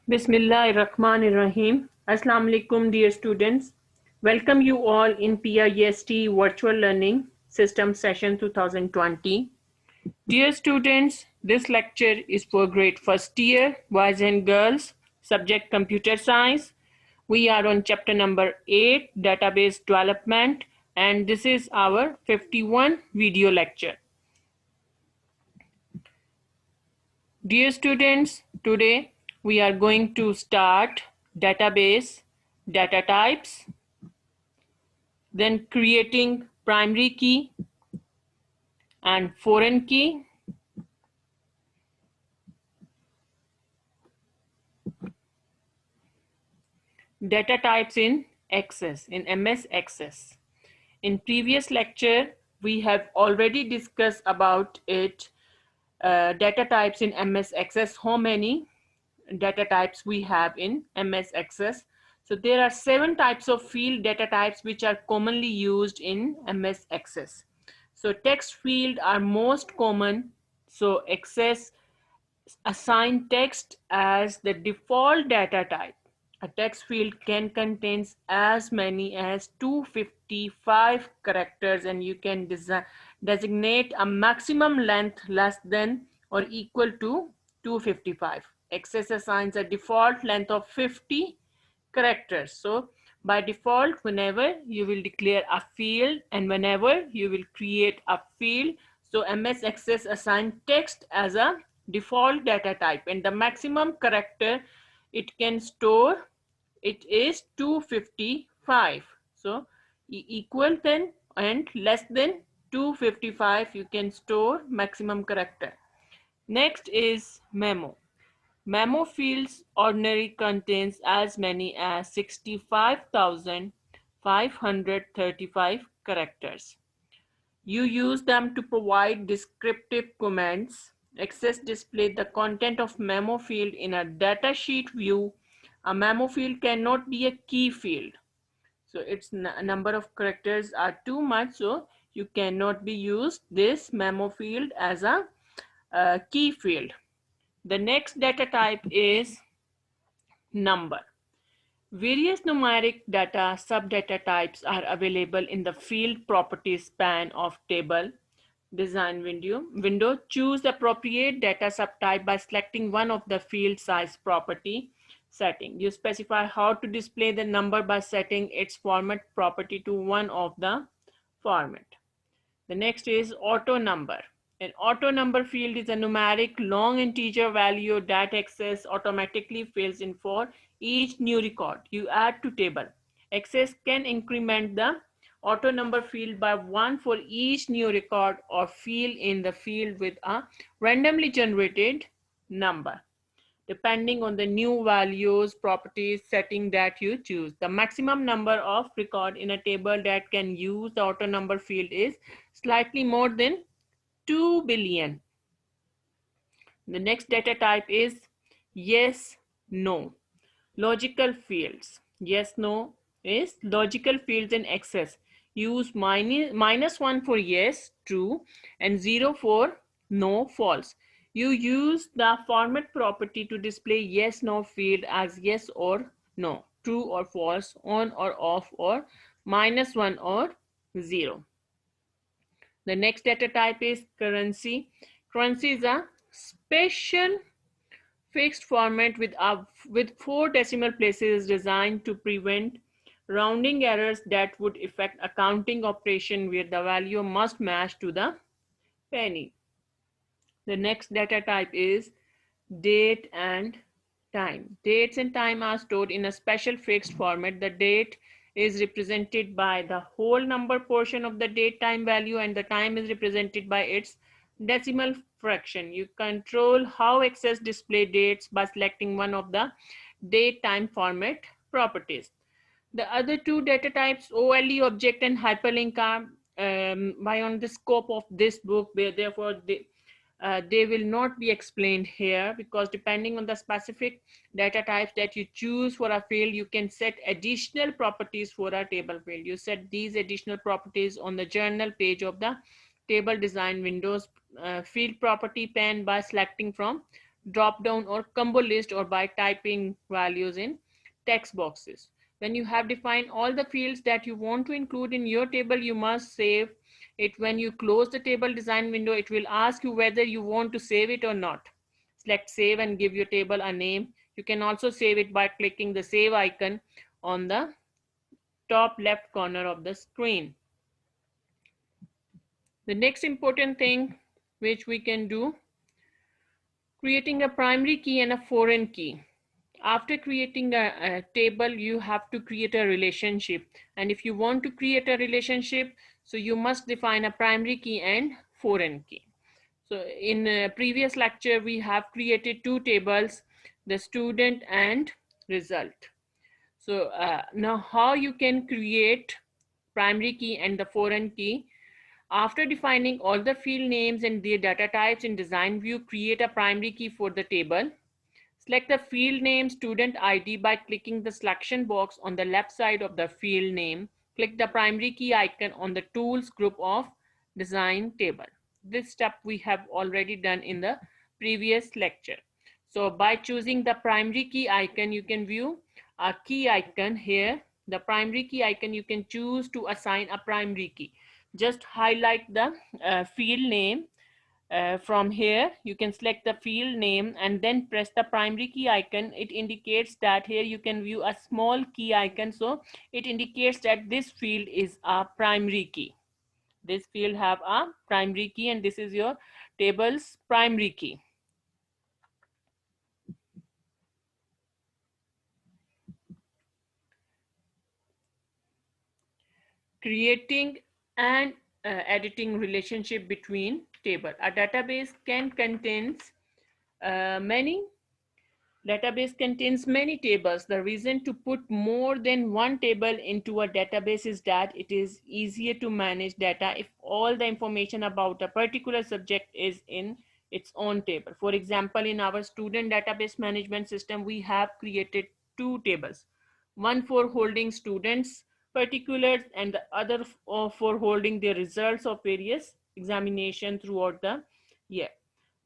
Bismillahirrahmanirrahim. Assalamu alaikum, dear students. Welcome you all in PIST Virtual Learning System Session 2020. Dear students, this lecture is for grade first year, boys and girls, subject computer science. We are on chapter number 8, database development, and this is our 51 video lecture. Dear students, today we are going to start database, data types, then creating primary key and foreign key, data types in Access, in MS Access. In previous lecture, we have already discussed about it, data types in MS Access, how many data types we have in MS Access. So there are 7 types of field data types which are commonly used in MS Access. So text field are most common. So Access assign text as the default data type. A text field can contain as many as 255 characters, and you can designate a maximum length less than or equal to 255. Access assigns a default length of 50 characters. So by default, whenever you will declare a field and whenever you will create a field, so MS Access assign text as a default data type, and the maximum character it can store, it is 255. So equal than and less than 255 you can store maximum character. Next is memo. Memo fields ordinary contains as many as 65,535 characters. You use them to provide descriptive comments. Access display the content of memo field in a datasheet view. A memo field cannot be a key field. So its number of characters are too much, so you cannot be used this memo field as a key field. The next data type is number. Various numeric data subdata types are available in the field properties pane of table design window. Choose the appropriate data subtype by selecting one of the field size property setting. You specify how to display the number by setting its format property to one of the format. The next is auto number. An auto number field is a numeric long integer value that Access automatically fills in for each new record you add to table. Access can increment the auto number field by 1 for each new record or fill in the field with a randomly generated number, depending on the new values properties setting that you choose. The maximum number of record in a table that can use the auto number field is slightly more than 2 billion. The next data type is yes, no. Logical fields. Yes, no is logical fields in Access. Use -1 for yes, true, and 0 for no, false. You use the format property to display yes, no field as yes or no, true or false, on or off, or -1 or 0. The next data type is currency. Currency is a special fixed format with 4 decimal places designed to prevent rounding errors that would affect accounting operation where the value must match to the penny. The next data type is date and time. Dates and time are stored in a special fixed format. The date is represented by the whole number portion of the date time value, and the time is represented by its decimal fraction. You control how Access display dates by selecting one of the date time format properties. The other two data types, OLE object and hyperlink, are beyond the scope of this book, where therefore they will not be explained here, because depending on the specific data types that you choose for a field, you can set additional properties for a table field. You set these additional properties on the journal page of the table design windows field property pane by selecting from drop down or combo list, or by typing values in text boxes. When you have defined all the fields that you want to include in your table, you must save it. When you close the table design window, it will ask you whether you want to save it or not. Select save and give your table a name. You can also save it by clicking the save icon on the top left corner of the screen. The next important thing which we can do, creating a primary key and a foreign key. After creating a table, you have to create a relationship. And if you want to create a relationship, so you must define a primary key and foreign key. So in a previous lecture, we have created two tables, the student and result. So now how you can create primary key and the foreign key. After defining all the field names and their data types in design view, create a primary key for the table. Select the field name student ID by clicking the selection box on the left side of the field name. Click the primary key icon on the tools group of design table. This step we have already done in the previous lecture. So by choosing the primary key icon, you can view a key icon here. The primary key icon, you can choose to assign a primary key. Just highlight the field name. From here, you can select the field name and then press the primary key icon. It indicates that here you can view a small key icon. So it indicates that this field is a primary key. This field have a primary key and this is your table's primary key. Creating and editing relationship between table. A database contains many tables. The reason to put more than one table into a database is that it is easier to manage data if all the information about a particular subject is in its own table. For example, in our student database management system, we have created two tables, one for holding students particulars and the other for holding the results of various examination throughout the year.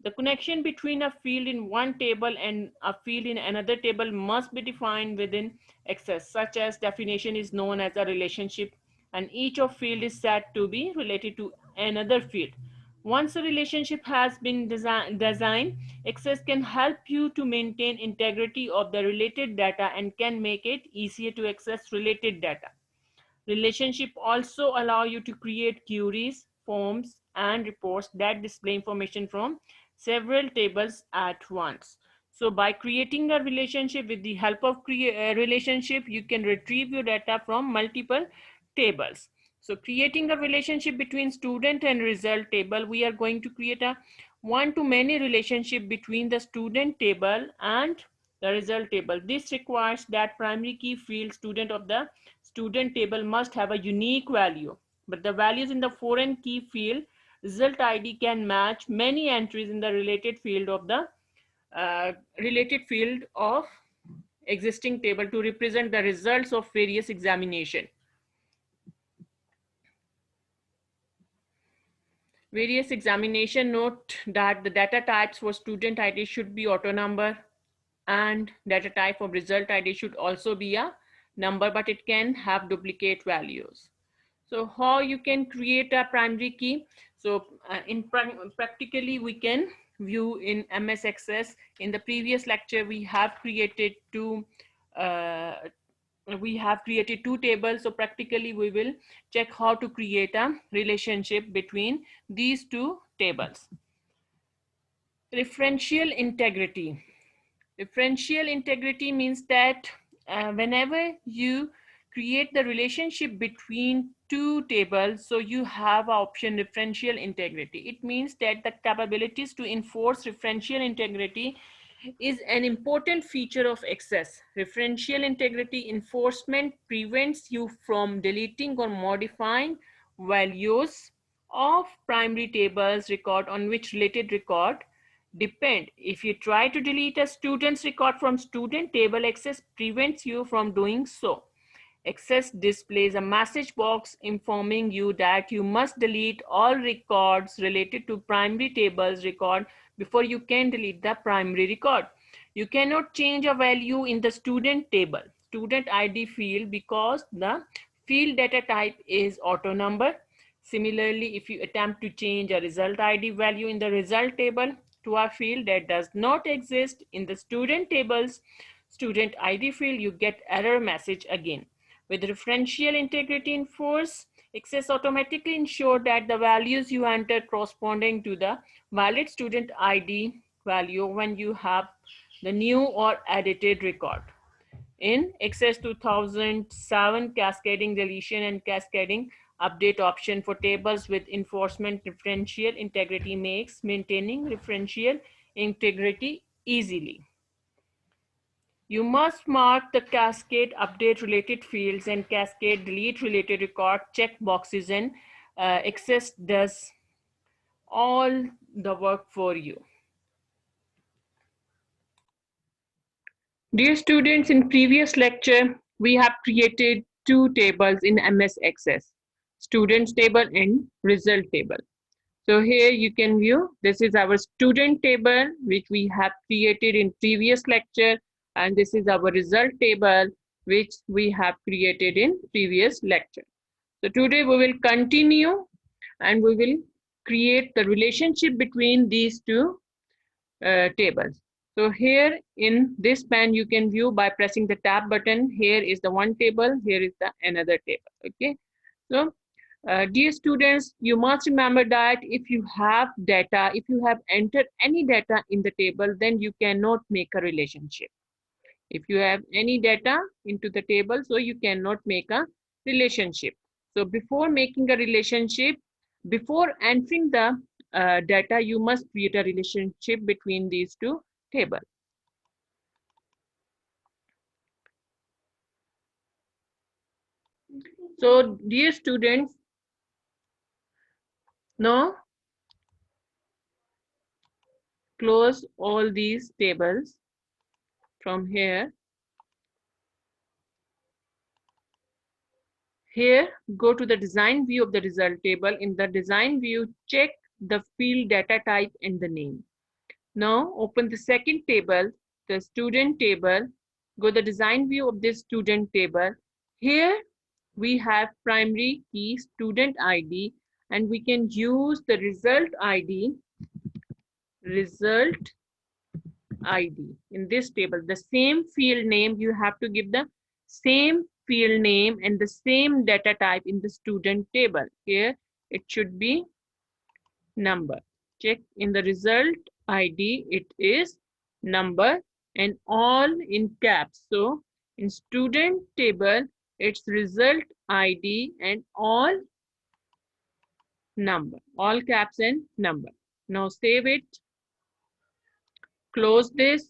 The connection between a field in one table and a field in another table must be defined within Access, such as definition is known as a relationship, and each of field is said to be related to another field. Once a relationship has been designed, Access can help you to maintain integrity of the related data and can make it easier to access related data. Relationship also allow you to create queries, forms, and reports that display information from several tables at once. So by creating a relationship with the help of relationship, you can retrieve your data from multiple tables. So creating a relationship between student and result table, we are going to create a one-to-many relationship between the student table and the result table. This requires that primary key field student of the student table must have a unique value, but the values in the foreign key field result ID can match many entries in the related field of existing table to represent the results of various examination. Various examination note that the data types for student ID should be auto number and data type of result ID should also be a number, but it can have duplicate values. So how you can create a primary key? So practically we can view in MS Access. In the previous lecture, we have created two tables. So practically we will check how to create a relationship between these two tables. Referential integrity. Referential integrity means that whenever you create the relationship between two tables, so you have option referential integrity. It means that the capabilities to enforce referential integrity is an important feature of Access. Referential integrity enforcement prevents you from deleting or modifying values of primary tables record on which related record depend. If you try to delete a student's record from student table, Access prevents you from doing so. Access displays a message box informing you that you must delete all records related to primary tables record before you can delete the primary record. You cannot change a value in the student table, student ID field, because the field data type is auto number. Similarly, if you attempt to change a result ID value in the result table to a field that does not exist in the student table's student ID field, you get error message again. With referential integrity in force, Access automatically ensure that the values you enter corresponding to the valid student ID value when you have the new or edited record. In Access 2007, cascading deletion and cascading update option for tables with enforcement referential integrity makes maintaining referential integrity easily. You must mark the cascade update related fields and cascade delete related record check boxes, and Access does all the work for you. Dear students, in previous lecture, we have created two tables in MS Access, students table and result table. So here you can view, this is our student table, which we have created in previous lecture, and this is our result table, which we have created in previous lecture. So today we will continue and we will create the relationship between these two tables. So here in this pan, you can view by pressing the tab button. Here is the one table, here is the another table. Okay. So dear students, you must remember that if you have data, if you have entered any data in the table, then you cannot make a relationship. If you have any data into the table, so you cannot make a relationship. So before making a relationship, before entering the data, you must create a relationship between these two tables. So dear students, now close all these tables from here. Here, go to the design view of the result table. In the design view, check the field data type and the name. Now open the second table, the student table. Go to the design view of this student table. Here we have primary key student ID, and we can use the result ID in this table. The same field name, you have to give the same field name and the same data type in the student table. Here it should be number. Check in the result ID, it is number and all in caps. So in student table, it's result ID and all number, all caps and number. Now save it, close this.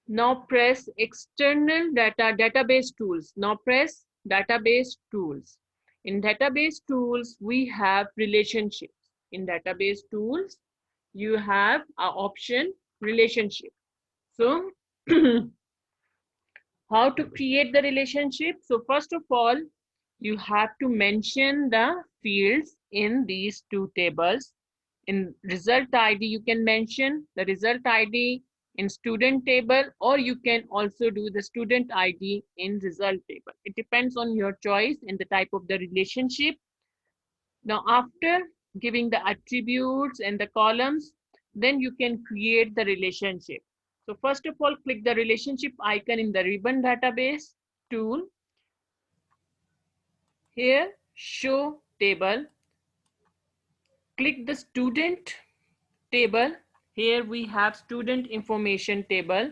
Now press external database tools. Now press database tools. In database tools, we have relationships. In database tools, you have an option relationship. So how to create the relationship? So first of all, you have to mention the fields in these two tables. In result ID, you can mention the result ID in student table, or you can also do the student ID in result table. It depends on your choice and the type of the relationship. Now, after giving the attributes and the columns, then you can create the relationship. So first of all, click the relationship icon in the ribbon database tool. Here, show table. Click the student table. Here we have student information table.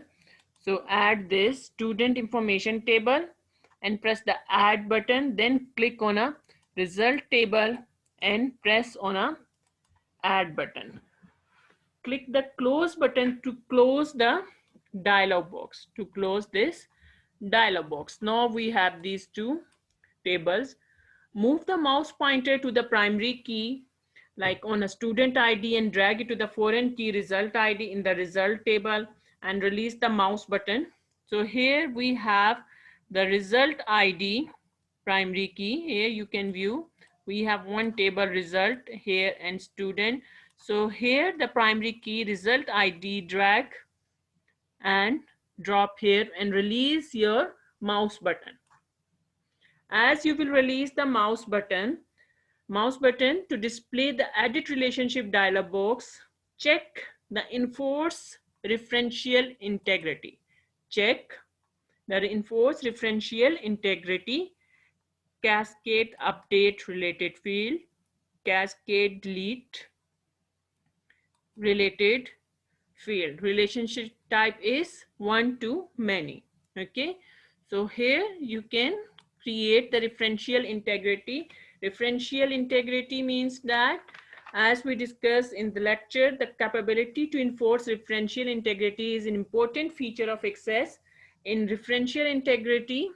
So add this student information table and press the add button. Then click on a result table and press on a add button. Click the close button to close the dialog box. To close this dialog box. Now we have these two tables. Move the mouse pointer to the primary key, like on a student ID, and drag it to the foreign key result ID in the result table and release the mouse button. So here we have the result ID primary key. Here you can view we have one table, result here and student. So here the primary key result ID, drag and drop here and release your mouse button. As you will release the mouse button to display the edit relationship dialog box, check the enforce referential integrity. Check the enforce referential integrity, cascade update related field, cascade delete related field. Relationship type is one to many. Okay, so here you can create the referential integrity. Referential integrity means that, as we discussed in the lecture, the capability to enforce referential integrity is an important feature of Access. In referential integrity,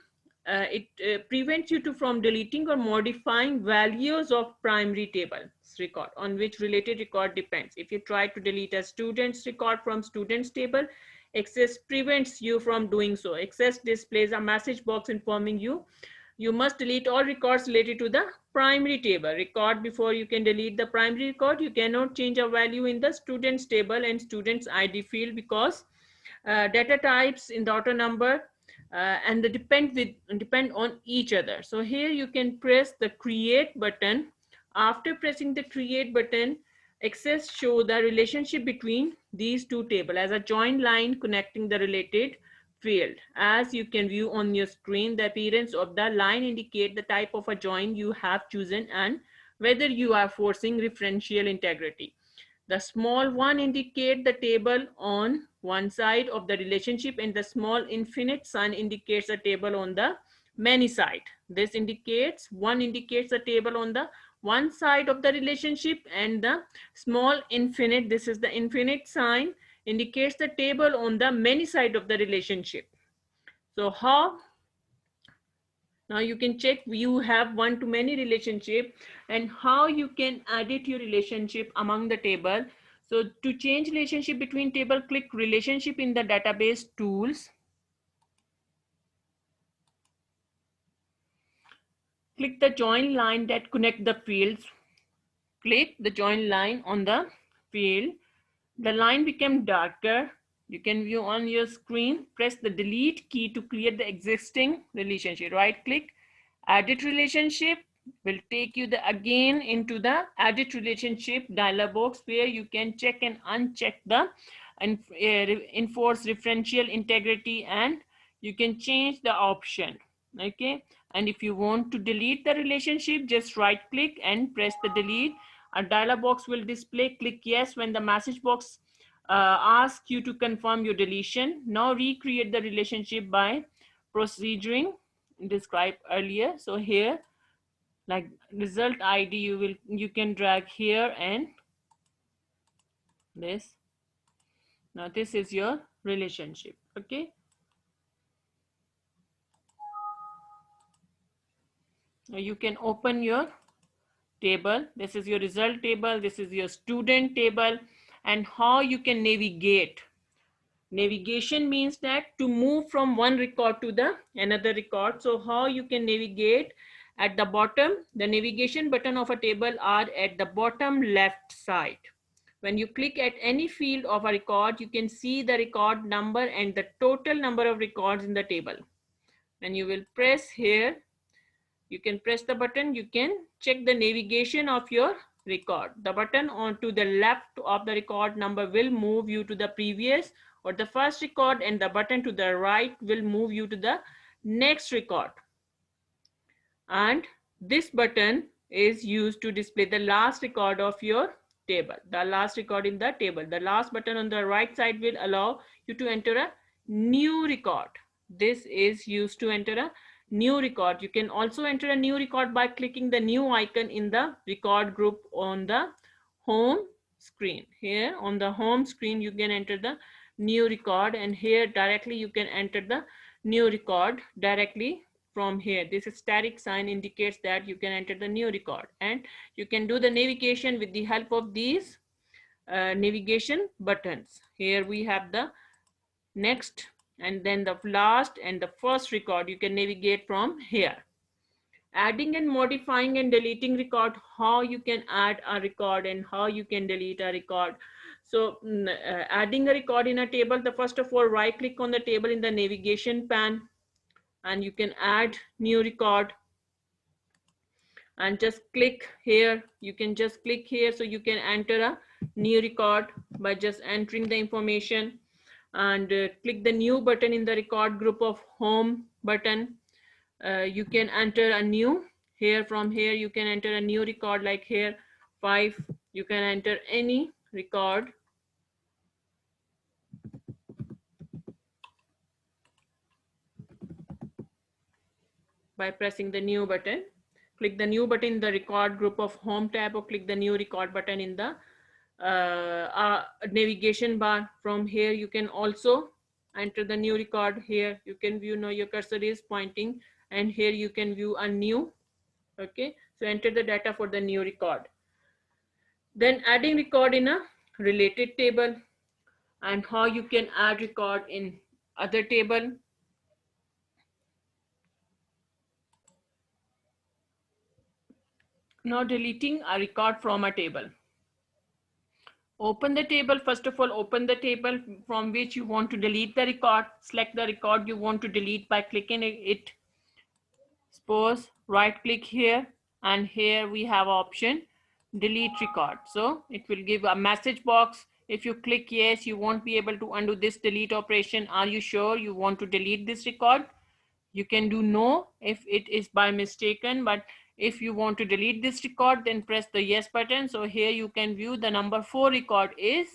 it prevents you from deleting or modifying values of primary table record on which related record depends. If you try to delete a student's record from student's table, Access prevents you from doing so. Access displays a message box informing you you must delete all records related to the primary table record. Before you can delete the primary record, you cannot change a value in the students table and students ID field, because data types in the auto number and they depend on each other. So here you can press the create button. After pressing the create button, Access show the relationship between these two tables as a join line connecting the related field. As you can view on your screen, the appearance of the line indicate the type of a join you have chosen and whether you are forcing referential integrity. The small one indicate the table on one side of the relationship, and the small infinite sign indicates a table on the many side. This indicates the table on the one side of the relationship, and the small infinite, this is the infinite sign, indicates the table on the many side of the relationship. So how now you can check you have one to many relationship and how you can edit your relationship among the table. So to change relationship between table, click relationship in the database tools. Click the join line that connect the fields. Click the join line on the field. The line became darker. You can view on your screen. Press the delete key to create the existing relationship. Right click, edit relationship will take you again into the edit relationship dialog box, where you can check and uncheck the enforce referential integrity, and you can change the option. Okay, and if you want to delete the relationship, just right click and press the delete. A dialog box will display. Click yes when the message box asks you to confirm your deletion. Now recreate the relationship by proceduring described earlier. So here, like result ID, you can drag here and this. Now this is your relationship. Okay, now you can open your table. This is your result table, this is your student table, and how you can navigate. Navigation means that to move from one record to the another record. So how you can navigate? At the bottom, the navigation button of a table are at the bottom left side. When you click at any field of a record, you can see the record number and the total number of records in the table. When you will press here, you can press the button, you can check the navigation of your record. The button on to the left of the record number will move you to the previous or the first record, and the button to the right will move you to the next record. And this button is used to display the last record of your table, the last record in the table. The last button on the right side will allow you to enter a new record. This is used to enter a new record. You can also enter a new record by clicking the new icon in the record group on the home screen. Here on the home screen, you can enter the new record, and here directly you can enter the new record directly from here. This static sign indicates that you can enter the new record, and you can do the navigation with the help of these navigation buttons. Here we have the next and then the last and the first record. You can navigate from here. Adding and modifying and deleting record, how you can add a record and how you can delete a record. So adding a record in a table, the first of all, right click on the table in the navigation pane and you can add new record and just click here. You can just click here, so you can enter a new record by just entering the information and click the new button in the record group of home button. You can enter a new, here from here you can enter a new record, like here 5. You can enter any record by pressing the new button. Click the new button in the record group of home tab, or click the new record button in the navigation bar. From here you can also enter the new record. Here you can view, now your cursor is pointing, and here you can view a new. Okay, so enter the data for the new record. Then adding record in a related table, and how you can add record in other table. Now deleting a record from a table. Open the table. First of all, open the table from which you want to delete the record. Select the record you want to delete by clicking it. Suppose right click here, and here we have option delete record. So it will give a message box. If you click yes, you won't be able to undo this delete operation. Are you sure you want to delete this record? You can do no if it is by mistaken, but if you want to delete this record, then press the yes button. So here you can view the number 4 record is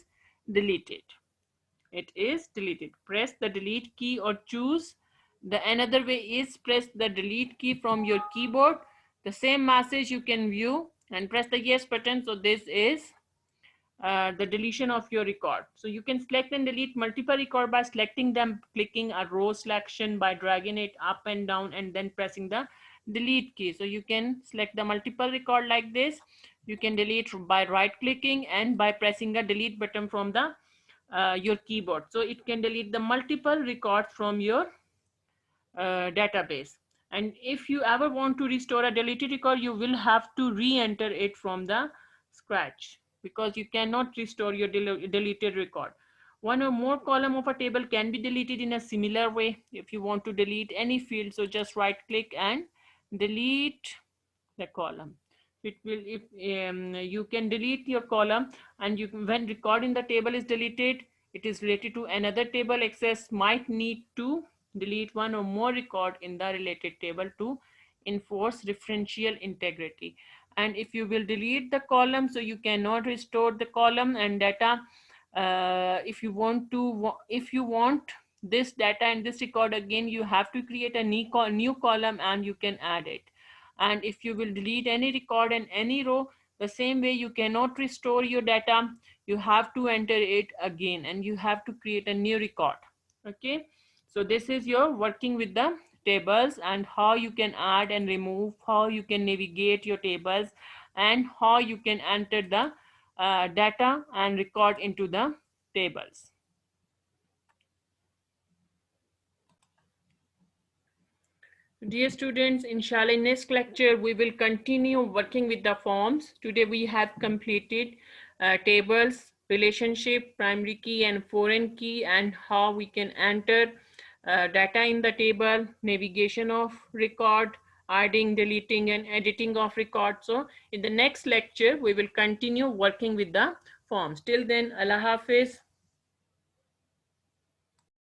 deleted. It is deleted. Press the delete key or choose. The another way is press the delete key from your keyboard. The same message you can view and press the yes button. So this is the deletion of your record. So you can select and delete multiple record by selecting them, clicking a row selection by dragging it up and down and then pressing the delete key. So you can select the multiple record like this. You can delete by right clicking and by pressing a delete button from the your keyboard. So it can delete the multiple records from your database. And if you ever want to restore a deleted record, you will have to re-enter it from the scratch, because you cannot restore your deleted record. One or more column of a table can be deleted in a similar way. If you want to delete any field, so just right click and delete the column. It will, if you can delete your column, and you when record in the table is deleted, it is related to another table. Access might need to delete one or more record in the related table to enforce referential integrity. And if you will delete the column, so you cannot restore the column and data. If you want this data and this record again, you have to create a new column and you can add it. And if you will delete any record in any row, the same way you cannot restore your data, you have to enter it again and you have to create a new record. Okay, so this is your working with the tables, and how you can add and remove, how you can navigate your tables, and how you can enter the data and record into the tables. Dear students, inshallah in next lecture we will continue working with the forms. Today we have completed tables, relationship, primary key and foreign key, and how we can enter data in the table, navigation of record, adding, deleting and editing of record. So in the next lecture we will continue working with the forms. Till then, Allah Hafiz.